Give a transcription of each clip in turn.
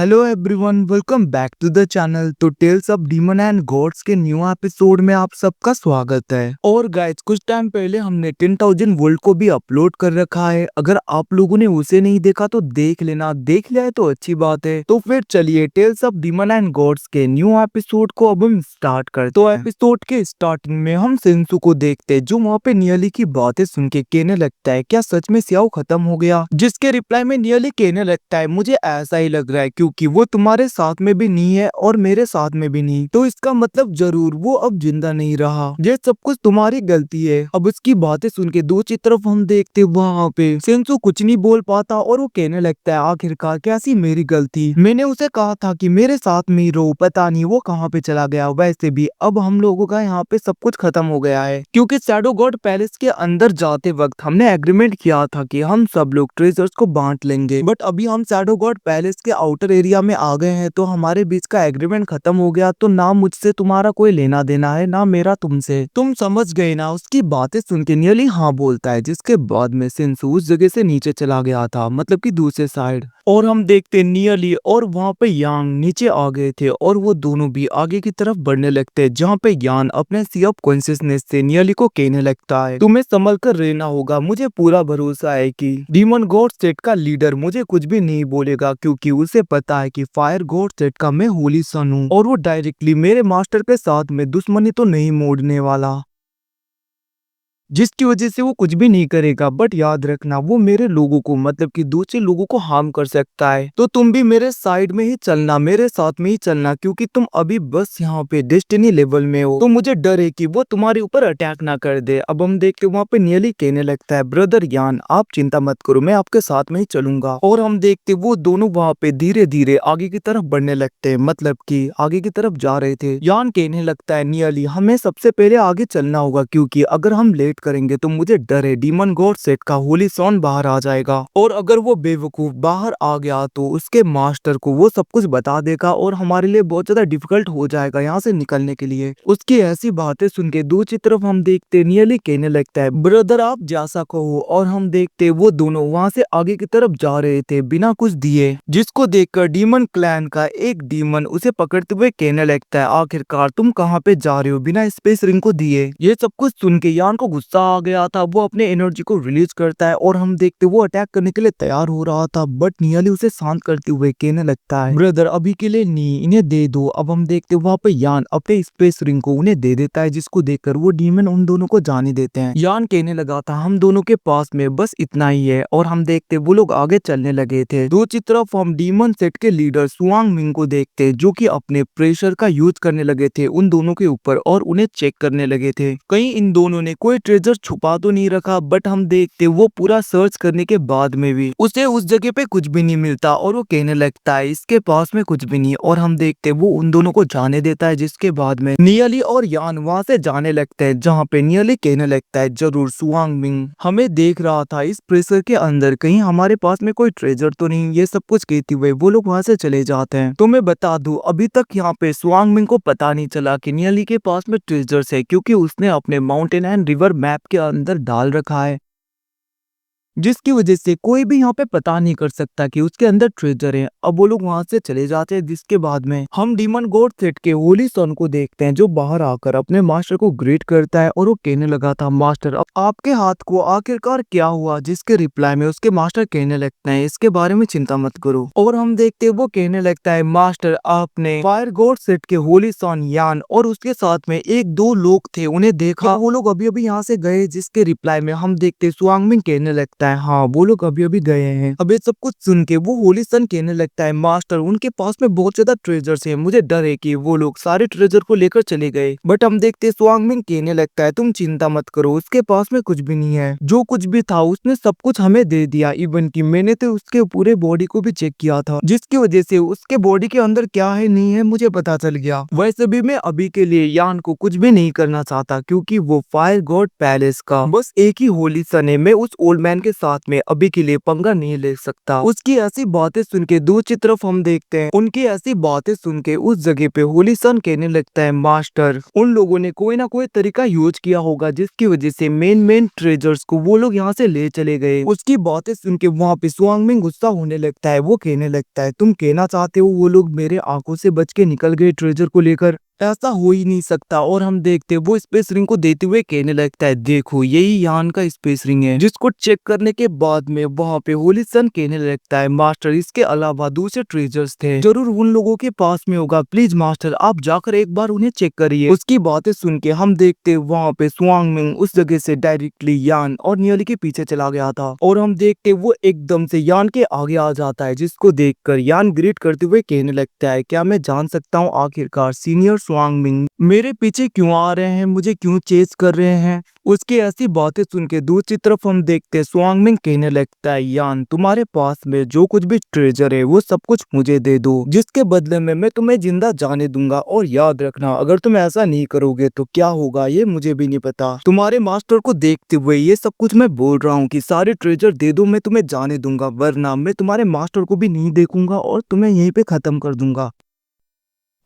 Hello everyone, welcome back to the channel. तो tales of demon and God's के new episode में आप सबका स्वागत है। और गाइस, कुछ टाइम पहले हमने 10,000 वोल्ट को भी अपलोड कर रखा है। अगर आप लोगों ने उसे नहीं देखा तो देख लेना, देख लिया है तो अच्छी बात है। तो फिर चलिए Tales of demon and God's के न्यू एपिसोड को अब हम स्टार्ट करते हैं। तो एपिसोड के स्टार्टिंग में हम सेंसू को देखते हैं, जो वहाँ पे नियली की बातें सुन के कहने लगता है, क्या सच में सियाओ खत्म हो गया? जिसके रिप्लाई में नियली कहने लगता है, मुझे ऐसा ही लग रहा है, क्योंकि वो तुम्हारे साथ में भी नहीं है और मेरे साथ में भी नहीं, तो इसका मतलब जरूर वो अब जिंदा नहीं रहा। ये सब कुछ तुम्हारी गलती है। अब उसकी बातें सुन के दूसरी तरफ हम देखते वहाँ पे सेंसू कुछ नहीं बोल पाता और वो कहने लगता है, आखिरकार कैसी मेरी गलती? मैंने उसे कहा था कि मेरे साथ में ही रहो, पता नहीं वो कहाँ पे चला गया। वैसे भी अब हम लोगों का यहाँ पे सब कुछ खत्म हो गया है, क्योंकि शैडो गॉड पैलेस के अंदर जाते वक्त हमने एग्रीमेंट किया था कि हम सब लोग ट्रेजर्स को बांट लेंगे। बट अभी हम शैडो गॉड पैलेस के आउटर एरिया में आ गए हैं, तो हमारे बीच का एग्रीमेंट खत्म हो गया। तो ना मुझसे तुम्हारा कोई लेना देना है, ना मेरा तुमसे। तुम समझ गए ना? उसकी बातें सुन के नियली हाँ बोलता है, जिसके बाद में सेंसू उस जगह से नीचे चला गया था, मतलब कि दूसरे साइड। और हम देखते नियली और वहाँ पे यांग नीचे आ गए थे, और वो दोनों भी आगे की तरफ बढ़ने लगते हैं, जहाँ पे यान अपने सी ऑफ कॉन्शियसनेस से नियली को कहने लगता है, तुम्हें संभल कर रहना होगा। मुझे पूरा भरोसा है कि डीमन गॉड सेट का लीडर मुझे कुछ भी नहीं बोलेगा, क्योंकि उसे पता है कि फायर गॉड सेट का मैं होली सन हूँ, और वो डायरेक्टली मेरे मास्टर के साथ में दुश्मनी तो नहीं मोड़ने वाला, जिसकी वजह से वो कुछ भी नहीं करेगा। बट याद रखना, वो मेरे लोगों को, मतलब कि दूसरे लोगों को हार्म कर सकता है। तो तुम भी मेरे साइड में ही चलना, मेरे साथ में ही चलना, क्योंकि तुम अभी बस यहाँ पे डेस्टिनी लेवल में हो। तो मुझे डर है कि वो तुम्हारे ऊपर अटैक ना कर दे। अब हम देखते वहाँ पे नियली कहने लगता है, ब्रदर यान आप चिंता मत करो, मैं आपके साथ में ही चलूंगा। और हम देखते वो दोनों वहाँ पे धीरे धीरे आगे की तरफ बढ़ने लगते हैं, मतलब कि आगे की तरफ जा रहे थे। यान कहने लगता है, नियली हमें सबसे पहले आगे चलना होगा, क्योंकि अगर हम लेट करेंगे तो मुझे डर है डीमन गॉड सेट का होली सॉन बाहर आ जाएगा, और अगर वो बेवकूफ बाहर आ गया तो उसके मास्टर को वो सब कुछ बता देगा, और हमारे लिए बहुत ज्यादा डिफिकल्ट हो जाएगा यहाँ से निकलने के लिए। उसकी ऐसी बातें सुन के दूसरी तरफ हम देखते नियली कहने लगता है, ब्रदर आप जैसा कहो। और हम देखते वो दोनों वहाँ से आगे की तरफ जा रहे थे बिना कुछ दिए, जिसको देखकर डीमन क्लैन का एक डीमन उसे पकड़ते हुए कहने लगता है, आखिरकार तुम कहाँ पे जा रहे हो बिना स्पेस रिंग को दिए? ये सब कुछ सुन के यान को गुस्सा आ गया था, वो अपने एनर्जी को रिलीज करता है, और हम देखते वो अटैक करने के लिए तैयार हो रहा था। बट नियली उसे शांत करते हुए कहने लगता है, ब्रदर अभी के लिए नहीं, इन्हें दे दो। अब हम देखते वहाँ पे यान अपने स्पेस रिंग को उन्हें दे देता है, जिसको देखकर वो डीमन उन दोनों को जाने देते हैं। यान कहने लगा था, हम दोनों के पास में बस इतना ही है। और हम देखते वो लोग आगे चलने लगे थे। दूसरी तरफ हम डीमन सेट के लीडर सुआंग मिंग को देखते, जो कि अपने प्रेशर का यूज करने लगे थे उन दोनों के ऊपर, और उन्हें चेक करने लगे थे कहीं इन दोनों ने कोई ट्रेजर छुपा तो नहीं रखा। बट हम देखते वो पूरा सर्च करने के बाद में भी उसे उस जगह पे कुछ भी नहीं मिलता, और वो कहने लगता है इसके पास में कुछ भी नहीं। और हम देखते वो उन दोनों को जाने देता है, जिसके बाद में नियली और यान वहां से जाने लगते हैं, जहाँ पे नियली कहने लगता है, जरूर सुआंग मिंग हमें देख रहा था इस प्रेशर के अंदर, कहीं हमारे पास में कोई ट्रेजर तो नहीं। ये सब कुछ कहते हुए वो लोग वहां से चले जाते हैं। तो मैं बता दूं, अभी तक यहाँ पे सुआंग मिंग को पता नहीं चला कि नियली के पास में ट्रेजर्स है, क्योंकि उसने अपने माउंटेन एंड रिवर मैप के अंदर डाल रखा है, जिसकी वजह से कोई भी यहाँ पे पता नहीं कर सकता कि उसके अंदर ट्रेजर है। अब वो लोग वहां से चले जाते हैं, जिसके बाद में हम डीमन गॉड सेट के होली सन को देखते हैं, जो बाहर आकर अपने मास्टर को ग्रीट करता है, और वो कहने लगा था, मास्टर अब आपके हाथ को आखिरकार क्या हुआ? जिसके रिप्लाई में उसके मास्टर कहने लगते हैं, इसके बारे में चिंता मत करो। और हम देखते वो कहने लगता है, मास्टर आपने फायर गॉड सेट के होली सन यान और उसके साथ में एक दो लोग थे, उन्हें देखा? वो लोग अभी अभी यहाँ से गए। जिसके रिप्लाई में हम देखते सुआंगमिंग कहने लगता है, हाँ वो लोग अभी अभी गए हैं। अब ये सब कुछ सुन के वो होली सन कहने लगता है, मास्टर उनके पास में बहुत ज्यादा ट्रेजर्स हैं, मुझे डर है कि वो लोग सारे ट्रेजर को लेकर चले गए। बट हम देखते सुआंगमिंग कहने लगता है, तुम चिंता मत करो, उसके पास में कुछ भी नहीं है। जो कुछ भी था उसने सब कुछ हमें दे दिया, इवन कि मैंने तो उसके पूरे बॉडी को भी चेक किया था, जिसकी वजह से उसके बॉडी के अंदर क्या है नहीं है मुझे पता चल गया। वैसे भी मैं अभी के लिए यान को कुछ भी नहीं करना चाहता, क्योंकि वो फायर गॉड पैलेस का बस एक ही होली सन है। मैं उस ओल्ड मैन के के साथ में अभी के लिए पंगा नहीं ले सकता। उसकी ऐसी बातें सुन के दूसरी तरफ हम देखते हैं, उनकी ऐसी बातें सुन के उस जगह पे होली सन कहने लगता है, मास्टर उन लोगों ने कोई ना कोई तरीका यूज किया होगा जिसकी वजह से मेन ट्रेजर्स को वो लोग यहाँ से ले चले गए। उसकी बातें सुन के वहाँ पे स्वांगमिंग गुस्सा होने लगता है। वो कहने लगता है, तुम कहना चाहते हो वो लोग मेरे आंखों से बच के निकल गए ट्रेजर को लेकर? ऐसा हो ही नहीं सकता। और हम देखते वो स्पेस रिंग को देते हुए कहने लगता है, देखो यही यान का स्पेस रिंग है। जिसको चेक करने के बाद में वहाँ पे होली सन कहने लगता है, मास्टर इसके अलावा दूसरे ट्रेजर्स थे, जरूर उन लोगों के पास में होगा, प्लीज मास्टर आप जाकर एक बार उन्हें चेक करिए। उसकी बातें सुन के हम देखते वहाँ पे स्वांगमिंग उस जगह से डायरेक्टली यान और नियली के पीछे चला गया था। और हम देखते वो एकदम से यान के आगे आ जाता है, जिसको देखकर यान ग्रीट करते हुए कहने लगता है, क्या मैं जान सकता हूँ आखिरकार सीनियर स्वांगमिंग मेरे पीछे क्यों आ रहे हैं, मुझे क्यों चेस कर रहे हैं? उसकी ऐसी बातें सुन के दूसरी तरफ हम देखते स्वांगमिंग कहने लगता है, यान तुम्हारे पास में जो कुछ भी ट्रेजर है वो सब कुछ मुझे दे दो, जिसके बदले में मैं तुम्हें जिंदा जाने दूंगा। और याद रखना अगर तुम ऐसा नहीं करोगे तो क्या होगा ये मुझे भी नहीं पता। तुम्हारे मास्टर को देखते हुए ये सब कुछ मैं बोल रहा हूँ कि सारे ट्रेजर दे दो, मैं तुम्हें जाने दूंगा, वरना मैं तुम्हारे मास्टर को भी नहीं देखूंगा और तुम्हें यहीं पे खत्म कर दूंगा।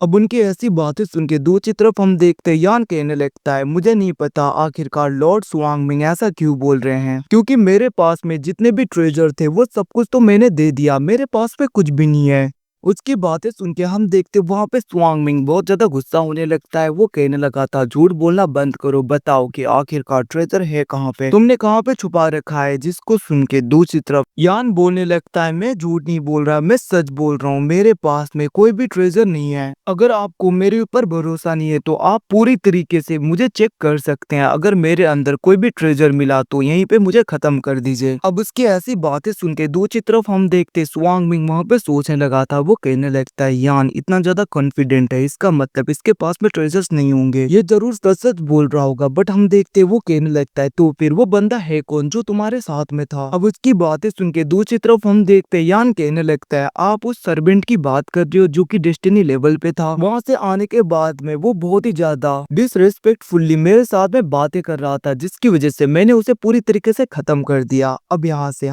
अब उनकी ऐसी बातें सुन के दूसरी तरफ हम देखते यान कहने लगता है, मुझे नहीं पता आखिरकार लॉर्ड स्वांगमिंग ऐसा क्यों बोल रहे हैं, क्योंकि मेरे पास में जितने भी ट्रेजर थे वो सब कुछ तो मैंने दे दिया, मेरे पास में कुछ भी नहीं है। उसकी बातें सुन के हम देखते वहां पे स्वांगमिंग बहुत ज्यादा गुस्सा होने लगता है। वो कहने लगा था, झूठ बोलना बंद करो, बताओ कि आखिरकार ट्रेजर है कहाँ पे, तुमने कहाँ पे छुपा रखा है? जिसको सुन के दूसरी तरफ यान बोलने लगता है, मैं झूठ नहीं बोल रहा, मैं सच बोल रहा हूँ, मेरे पास में कोई भी ट्रेजर नहीं है। अगर आपको मेरे ऊपर भरोसा नहीं है तो आप पूरी तरीके से मुझे चेक कर सकते हैं, अगर मेरे अंदर कोई भी ट्रेजर मिला तो यहीं पे मुझे खत्म कर दीजिए। अब उसकी ऐसी बातें सुन के दूसरी तरफ हम देखते स्वांगमिंग वहां पे सोचने लगा था। वो कहने लगता है, यान इतना ज्यादा कॉन्फिडेंट है, इसका मतलब इसके पास में ट्रेजर्स नहीं होंगे, ये जरूर सच सच बोल रहा होगा। बट हम देखते वो कहने लगता है, तो फिर वो बंदा है कौन जो तुम्हारे साथ में था? अब उसकी बातें सुन के दूसरी तरफ हम देखते यान कहने लगता है, आप उस सर्वेंट की बात कर रहे हो जो कि डेस्टिनी लेवल पे था। वहां से आने के बाद में वो बहुत ही ज्यादा डिसरेस्पेक्टफुली मेरे साथ में बातें कर रहा था, जिसकी वजह से मैंने उसे पूरी तरीके से खत्म कर दिया। अब यहाँ से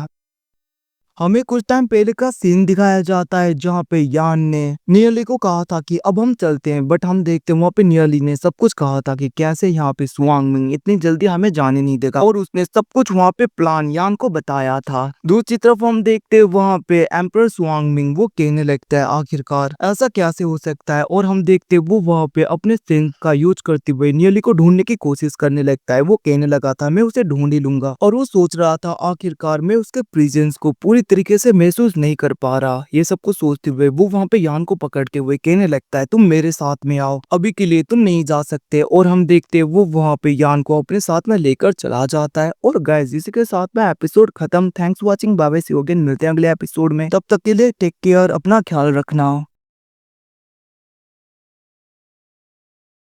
हमें कुछ टाइम पहले का सीन दिखाया जाता है जहाँ पे यान ने नियली को कहा था कि अब हम चलते हैं, बट हम देखते हैं वहाँ पे नियली ने सब कुछ कहा था कि कैसे यहाँ पे स्वांगमिंग इतनी जल्दी हमें जाने नहीं देगा, और उसने सब कुछ वहाँ पे प्लान यान को बताया था। दूसरी तरफ हम देखते हैं वहाँ पे एम्परर स्वांगमिंग वो कहने लगता है, आखिरकार ऐसा कैसे हो सकता है? और हम देखते वो वहाँ पे अपने सेंस का यूज करते हुए नियली को ढूंढने की कोशिश करने लगता है। वो कहने लगा था, मैं उसे ढूंढ ही लूंगा, और वो सोच रहा था आखिरकार मैं उसके प्रेजेंस को पूरी तरीके से महसूस नहीं कर पा रहा। ये सब कुछ सोचते हुए वो वहाँ पे यान को पकड़ते हुए कहने लगता है, तुम मेरे साथ में आओ, अभी के लिए तुम नहीं जा सकते। और हम देखते वो वहाँ पे यान को अपने साथ में लेकर चला जाता है। और गाइस इसी के साथ में एपिसोड खत्म। Thanks watching, bye bye, see you again, मिलते हैं अगले एपिसोड में, तब तक के लिए टेक केयर, अपना ख्याल रखना।